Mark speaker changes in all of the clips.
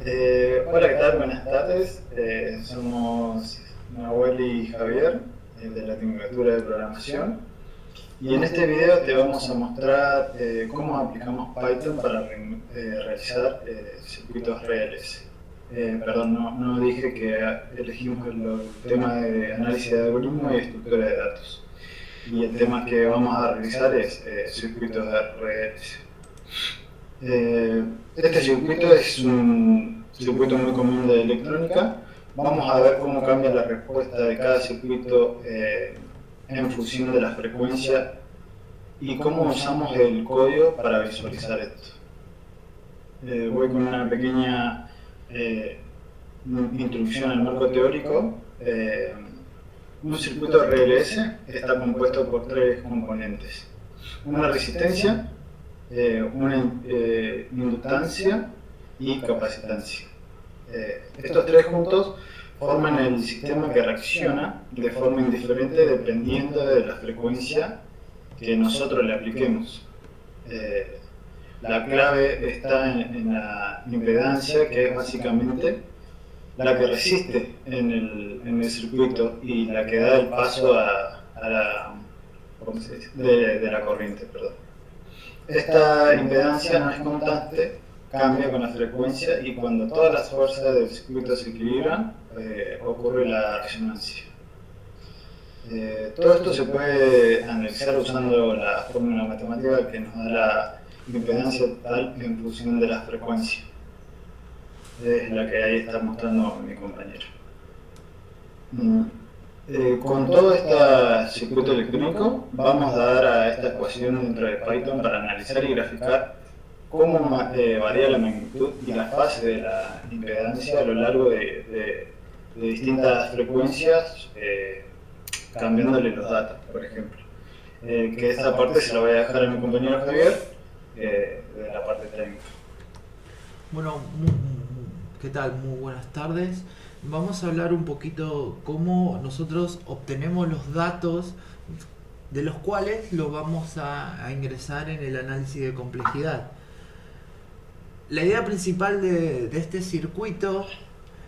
Speaker 1: Hola, ¿qué tal? Buenas tardes. Somos Nahuel y Javier de la Tecnicatura de Programación. Y en este video te vamos a mostrar cómo aplicamos Python para realizar circuitos reales. Perdón, no dije que elegimos el tema de análisis de algoritmos y estructura de datos. Y el tema que vamos a realizar es circuitos reales. Este circuito es un circuito muy común de electrónica. Vamos a ver cómo cambia la respuesta de cada circuito en función de la frecuencia y cómo usamos el código para visualizar esto. Voy con una pequeña introducción al marco teórico. Un circuito RLS está compuesto por tres componentes: una resistencia, una inductancia y capacitancia. Estos tres juntos forman el sistema que reacciona de forma indiferente dependiendo de la frecuencia que nosotros le apliquemos. La clave está en la impedancia, que es básicamente la que resiste en el circuito y la que da el paso de la corriente. Perdón. Esta impedancia no es constante, cambia con la frecuencia, y cuando todas las fuerzas del circuito se equilibran, ocurre la resonancia. Todo esto se puede analizar usando la fórmula matemática que nos da la impedancia total en función de la frecuencia. Es la que ahí está mostrando mi compañero. Con todo este circuito electrónico vamos a dar a esta ecuación dentro de Python para analizar y graficar cómo varía la magnitud y la fase de la impedancia a lo largo de distintas frecuencias, cambiándole los datos, por ejemplo. Que esta parte se la voy a dejar a mi compañero Javier, de la parte técnica.
Speaker 2: Bueno, ¿qué tal? Muy buenas tardes. Vamos a hablar un poquito cómo nosotros obtenemos los datos de los cuales los vamos a ingresar en el análisis de complejidad. La idea principal de este circuito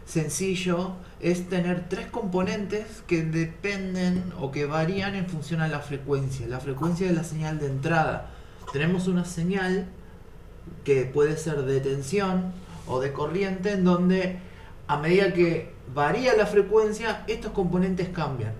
Speaker 2: sencillo es tener tres componentes que dependen o que varían en función a la frecuencia de la señal de entrada. Tenemos una señal que puede ser de tensión o de corriente, en donde a medida que varía la frecuencia, estos componentes cambian.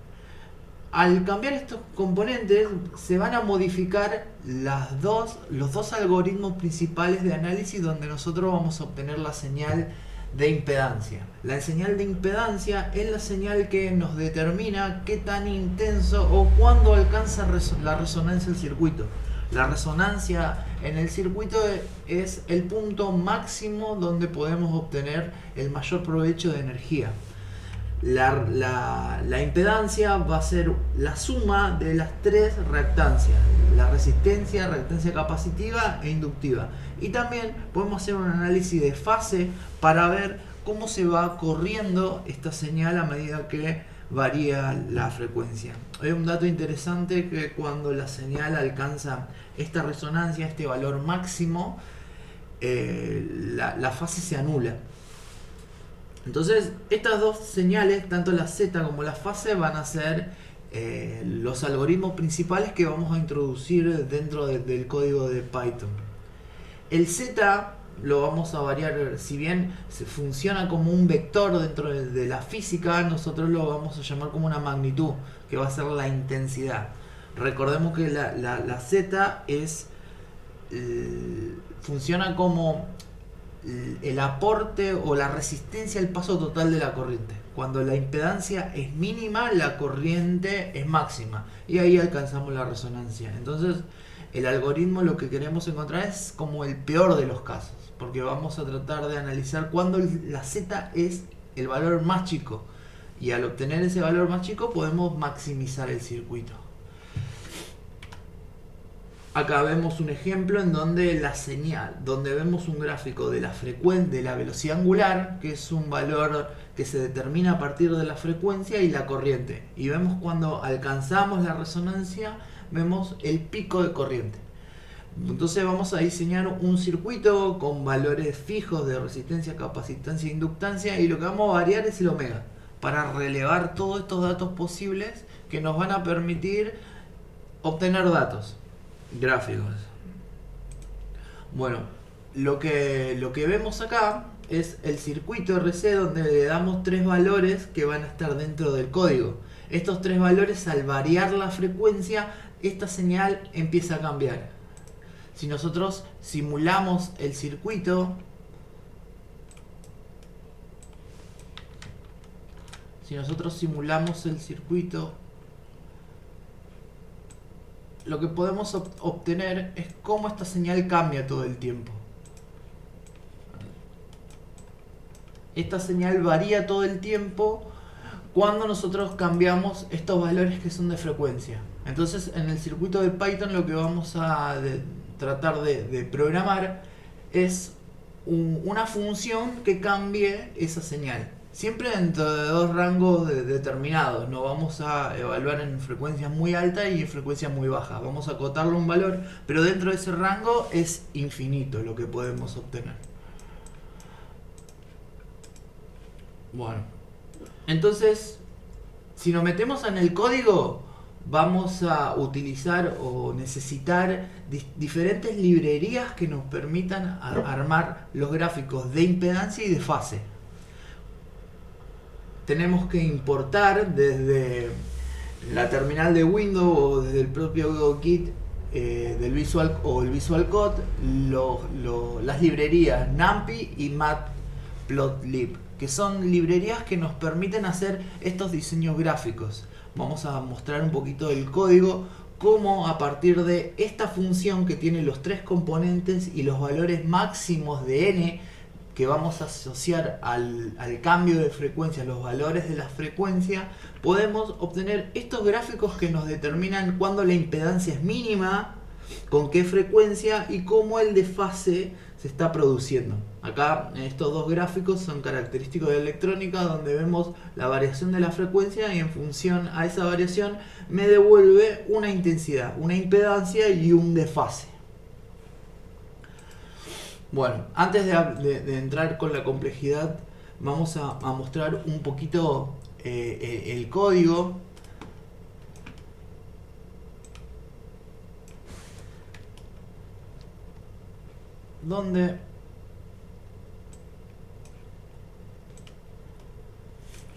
Speaker 2: Al cambiar estos componentes, se van a modificar los dos algoritmos principales de análisis donde nosotros vamos a obtener la señal de impedancia. La señal de impedancia es la señal que nos determina qué tan intenso o cuándo alcanza la resonancia del circuito. La resonancia en el circuito es el punto máximo donde podemos obtener el mayor provecho de energía. La impedancia va a ser la suma de las tres reactancias: la resistencia, reactancia capacitiva e inductiva. Y también podemos hacer un análisis de fase para ver cómo se va corriendo esta señal a medida que varía la frecuencia. Hay un dato interesante, que cuando la señal alcanza esta resonancia, este valor máximo, la fase se anula. Entonces, estas dos señales, tanto la Z como la fase, van a ser los algoritmos principales que vamos a introducir dentro del código de Python. El Z lo vamos a variar, si bien se funciona como un vector dentro de la física, nosotros lo vamos a llamar como una magnitud, que va a ser la intensidad. Recordemos que la Z funciona como el aporte o la resistencia al paso total de la corriente. Cuando la impedancia es mínima, la corriente es máxima, y ahí alcanzamos la resonancia. Entonces, el algoritmo, lo que queremos encontrar es como el peor de los casos, porque vamos a tratar de analizar cuando la Z es el valor más chico, y al obtener ese valor más chico podemos maximizar el circuito. Acá vemos un ejemplo en donde la señal, donde vemos un gráfico de la velocidad angular, que es un valor que se determina a partir de la frecuencia, y la corriente. Y vemos cuando alcanzamos la resonancia, vemos el pico de corriente. Entonces vamos a diseñar un circuito con valores fijos de resistencia, capacitancia e inductancia, y lo que vamos a variar es el omega para relevar todos estos datos posibles que nos van a permitir obtener datos gráficos. Bueno, lo que vemos acá es el circuito RC, donde le damos tres valores que van a estar dentro del código. Estos tres valores, al variar la frecuencia, esta señal empieza a cambiar. Si nosotros simulamos el circuito, lo que podemos obtener es cómo esta señal cambia todo el tiempo. Esta señal varía todo el tiempo cuando nosotros cambiamos estos valores que son de frecuencia. Entonces, en el circuito de Python lo que vamos a tratar de programar es una función que cambie esa señal. Siempre dentro de dos rangos determinados. No vamos a evaluar en frecuencias muy altas y en frecuencias muy bajas. Vamos a acotarle un valor, pero dentro de ese rango es infinito lo que podemos obtener. Bueno, entonces, si nos metemos en el código, vamos a utilizar o necesitar diferentes librerías que nos permitan armar los gráficos de impedancia y de fase. Tenemos que importar desde la terminal de Windows o desde el propio Git del Visual o el Visual Code las librerías NumPy y Matplotlib, que son librerías que nos permiten hacer estos diseños gráficos. Vamos a mostrar un poquito del código, cómo a partir de esta función que tiene los tres componentes y los valores máximos de n que vamos a asociar al cambio de frecuencia, los valores de la frecuencia, podemos obtener estos gráficos que nos determinan cuándo la impedancia es mínima, con qué frecuencia y cómo el desfase se está produciendo. Acá estos dos gráficos son característicos de electrónica, donde vemos la variación de la frecuencia y en función a esa variación me devuelve una intensidad, una impedancia y un desfase. Bueno, antes de entrar con la complejidad, vamos a mostrar un poquito el código. Donde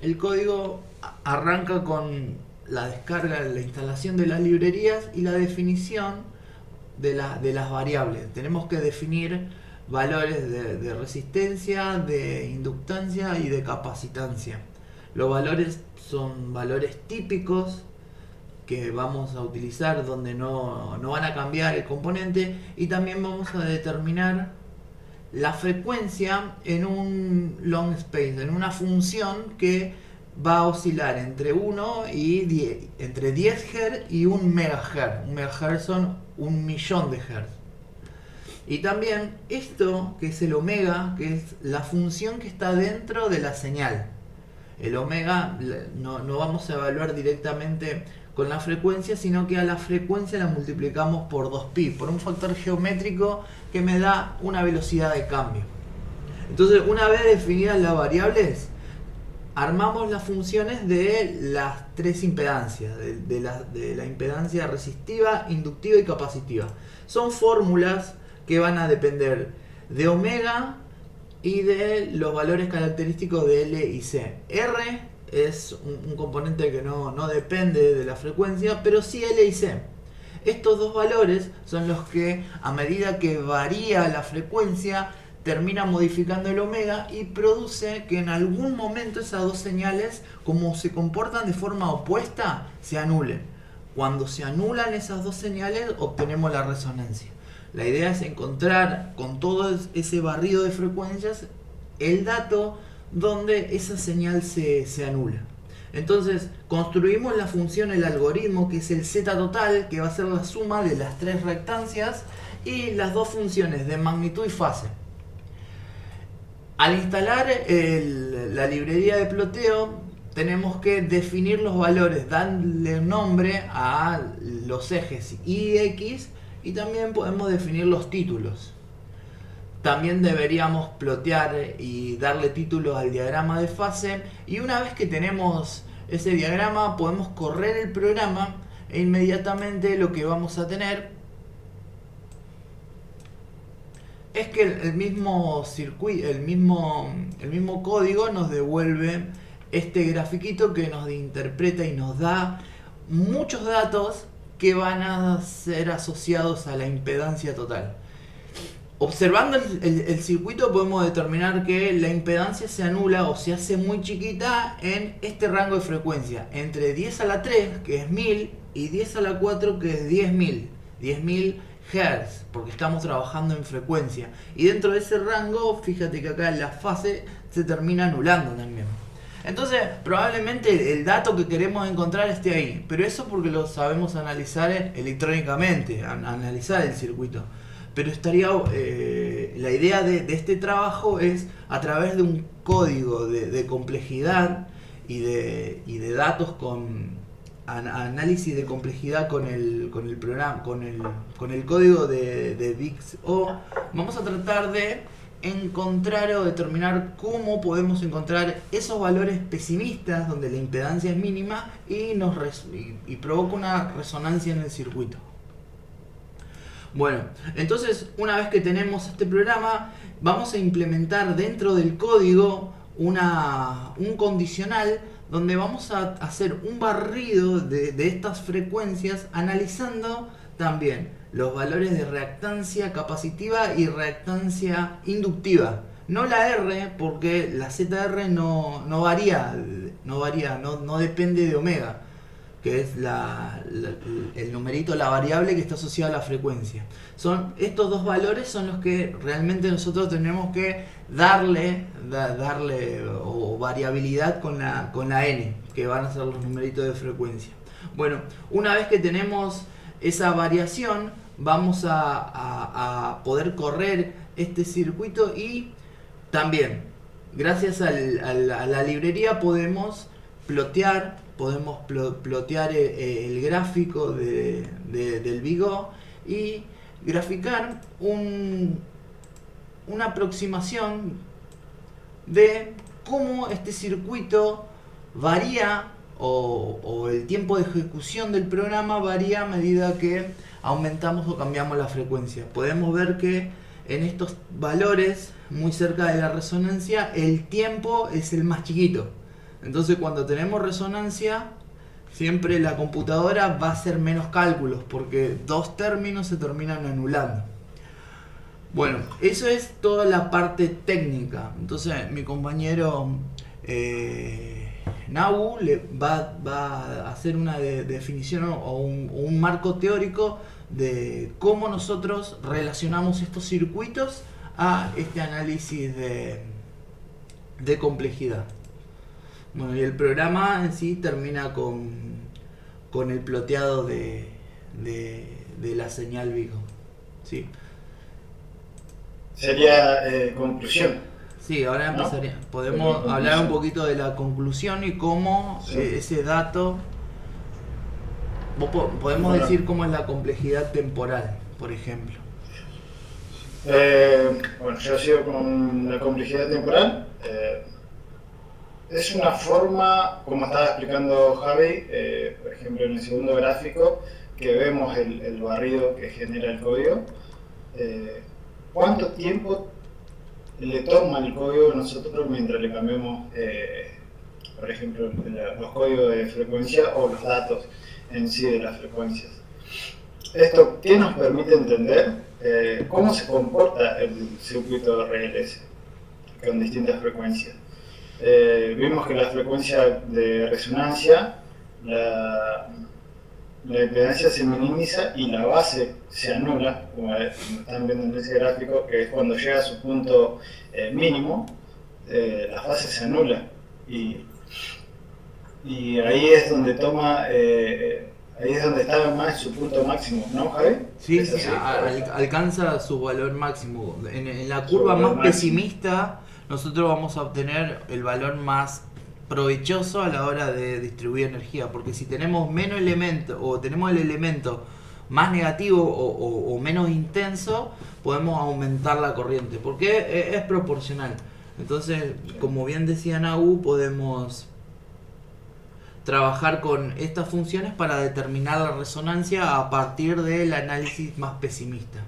Speaker 2: el código arranca con la descarga, la instalación de las librerías y la definición de las variables. Tenemos que definir valores de resistencia, de inductancia y de capacitancia. Los valores son valores típicos que vamos a utilizar, donde no van a cambiar el componente, y también vamos a determinar la frecuencia en un long space, en una función que va a oscilar entre 1 y 10, entre 10 Hz y 1 MHz. 1 MHz son 1.000.000 de Hz. Y también esto, que es el omega, que es la función que está dentro de la señal. El omega no vamos a evaluar directamente con la frecuencia, sino que a la frecuencia la multiplicamos por 2pi, por un factor geométrico que me da una velocidad de cambio. Entonces, una vez definidas las variables, armamos las funciones de las tres impedancias, de la impedancia resistiva, inductiva y capacitiva. Son fórmulas que van a depender de omega y de los valores característicos de L y C. R es un componente que no depende de la frecuencia, pero sí L y C. Estos dos valores son los que, a medida que varía la frecuencia, termina modificando el omega y produce que en algún momento esas dos señales, como se comportan de forma opuesta, se anulen. Cuando se anulan esas dos señales, obtenemos la resonancia. La idea es encontrar con todo ese barrido de frecuencias el dato donde esa señal se anula. Entonces construimos la función, el algoritmo, que es el z total, que va a ser la suma de las tres rectancias y las dos funciones de magnitud y fase. Al instalar la librería de ploteo, tenemos que definir los valores, darle nombre a los ejes y x y también podemos definir los títulos. También deberíamos plotear y darle títulos al diagrama de fase, y una vez que tenemos ese diagrama podemos correr el programa e inmediatamente lo que vamos a tener es que el mismo circuito, el mismo código nos devuelve este grafiquito que nos interpreta y nos da muchos datos que van a ser asociados a la impedancia total. Observando el circuito podemos determinar que la impedancia se anula o se hace muy chiquita en este rango de frecuencia, entre 10 a la 3, que es 1000, y 10 a la 4, que es 10.000 Hz, porque estamos trabajando en frecuencia. Y dentro de ese rango, fíjate que acá la fase se termina anulando también. Entonces, probablemente el dato que queremos encontrar esté ahí, pero eso porque lo sabemos analizar electrónicamente, analizar el circuito. Pero estaría la idea de este trabajo es a través de un código de complejidad y de datos con análisis de complejidad con el programa, con el código de VixO. Vamos a tratar de encontrar o determinar cómo podemos encontrar esos valores pesimistas donde la impedancia es mínima y provoca una resonancia en el circuito. Bueno, entonces una vez que tenemos este programa, vamos a implementar dentro del código un condicional donde vamos a hacer un barrido de estas frecuencias, analizando también los valores de reactancia capacitiva y reactancia inductiva. No la R, porque la ZR no varía, no depende de omega, que es el numerito, la variable que está asociada a la frecuencia. Estos dos valores son los que realmente nosotros tenemos que darle o variabilidad con la n, que van a ser los numeritos de frecuencia. Bueno, una vez que tenemos esa variación, vamos a poder correr este circuito, y también gracias a la librería podemos plotear el gráfico del VixO y graficar una aproximación de cómo este circuito varía o el tiempo de ejecución del programa varía a medida que aumentamos o cambiamos la frecuencia. Podemos ver que en estos valores muy cerca de la resonancia el tiempo es el más chiquito. Entonces cuando tenemos resonancia, siempre la computadora va a hacer menos cálculos porque dos términos se terminan anulando. Bueno, eso es toda la parte técnica. Entonces mi compañero Nau va a hacer una definición o un marco teórico de cómo nosotros relacionamos estos circuitos a este análisis de complejidad. Bueno, y el programa en sí termina con el ploteado de la señal VixO. ¿Sí?
Speaker 1: Sería conclusión.
Speaker 2: Sí, ahora empezaría.
Speaker 1: ¿No?
Speaker 2: Podemos hablar un poquito de la conclusión y cómo ese dato. Podemos decir cómo es la complejidad temporal, por ejemplo.
Speaker 1: Bueno, yo sigo con la complejidad temporal. Es una forma, como estaba explicando Javi, por ejemplo en el segundo gráfico, que vemos el barrido que genera el código. ¿Cuánto tiempo le toma el código a nosotros mientras le cambiamos, por ejemplo, los códigos de frecuencia o los datos en sí de las frecuencias? ¿Esto qué nos permite entender? ¿Cómo se comporta el circuito RLS con distintas frecuencias? Vimos que la frecuencia de resonancia, la impedancia se minimiza y la base se anula, como están viendo en ese gráfico, que es cuando llega a su punto mínimo, la fase se anula y ahí es donde ahí es donde está más su punto máximo, ¿no, Javi?
Speaker 2: Sí, alcanza su valor máximo. En la curva más pesimista nosotros vamos a obtener el valor más provechoso a la hora de distribuir energía, porque si tenemos menos elementos o tenemos el elemento más negativo o menos intenso, podemos aumentar la corriente, porque es proporcional. Entonces, como bien decía Nau, podemos trabajar con estas funciones para determinar la resonancia a partir del análisis más pesimista.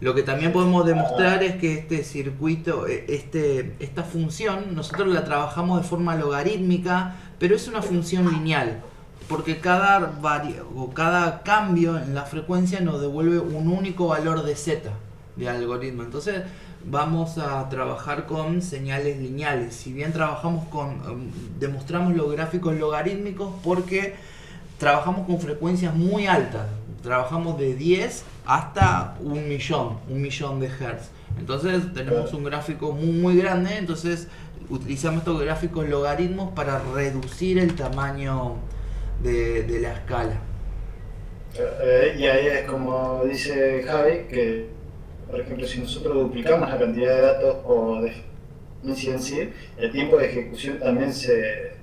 Speaker 2: Lo que también podemos demostrar es que este circuito, esta función, nosotros la trabajamos de forma logarítmica, pero es una función lineal, porque cada cambio en la frecuencia nos devuelve un único valor de z de algoritmo. Entonces vamos a trabajar con señales lineales. Si bien demostramos los gráficos logarítmicos porque trabajamos con frecuencias muy altas. Trabajamos de 10 hasta un millón de hertz. Entonces tenemos un gráfico muy grande, entonces utilizamos estos gráficos logaritmos para reducir el tamaño de la escala.
Speaker 1: Y ahí es como dice Javi, que por ejemplo si nosotros duplicamos la cantidad de datos o de frecuencia en sí, el tiempo de ejecución también se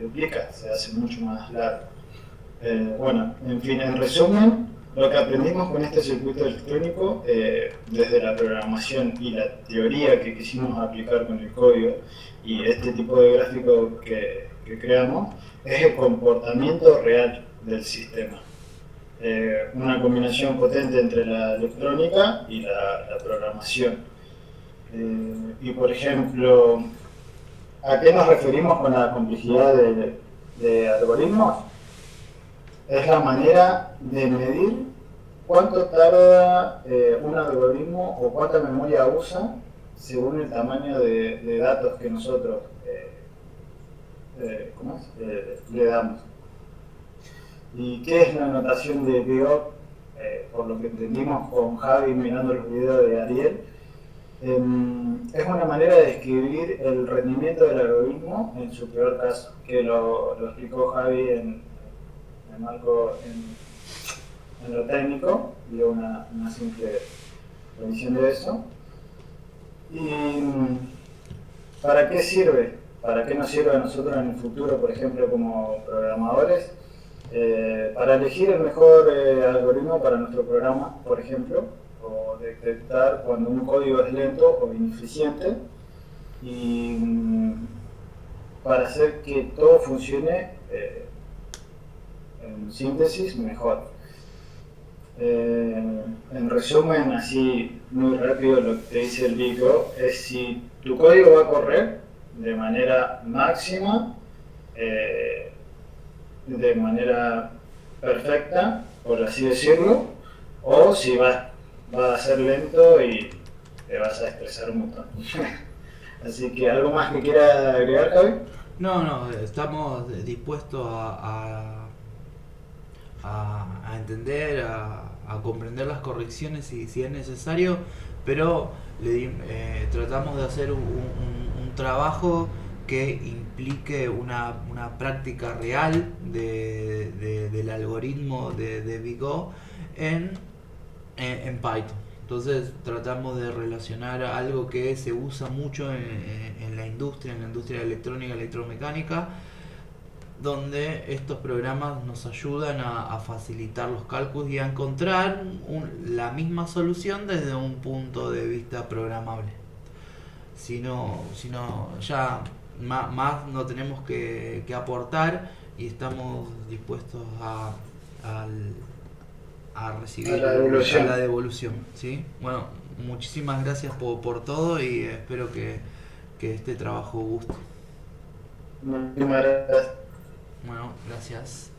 Speaker 1: duplica, se hace mucho más largo. Bueno, en fin, en resumen, lo que aprendimos con este circuito electrónico, desde la programación y la teoría que quisimos aplicar con el código y este tipo de gráfico que creamos, es el comportamiento real del sistema. Una combinación potente entre la electrónica y la programación. Y por ejemplo, ¿a qué nos referimos con la complejidad de algoritmos? Es la manera de medir cuánto tarda un algoritmo o cuánta memoria usa según el tamaño de datos que nosotros le damos. ¿Y qué es la notación de BIOP? Por lo que entendimos con Javi mirando los videos de Ariel, es una manera de describir el rendimiento del algoritmo en su peor caso, que lo explicó Javi Marco en lo técnico, dio una simple revisión de eso. ¿Y para qué sirve? ¿Para qué nos sirve a nosotros en el futuro, por ejemplo, como programadores? Para elegir el mejor algoritmo para nuestro programa, por ejemplo, o detectar cuando un código es lento o ineficiente, y para hacer que todo funcione en síntesis mejor. En resumen, así muy rápido, lo que te dice el Vico es: si tu código va a correr de manera máxima, de manera perfecta, por así decirlo, o si va a ser lento y te vas a estresar un montón. Así que, ¿algo más que quiera agregar, Javi?
Speaker 2: No, estamos dispuestos a entender, a comprender las correcciones si es necesario, pero tratamos de hacer un trabajo que implique una práctica real del algoritmo de Vigo en Python. Entonces tratamos de relacionar algo que se usa mucho en la industria electrónica, electromecánica, donde estos programas nos ayudan a facilitar los cálculos y a encontrar la misma solución desde un punto de vista programable. Si no ya más no tenemos que aportar, y estamos dispuestos a recibir la devolución, ¿sí? Bueno, muchísimas gracias por todo, y espero que este trabajo guste.
Speaker 1: Muchísimas gracias.
Speaker 2: Bueno, gracias.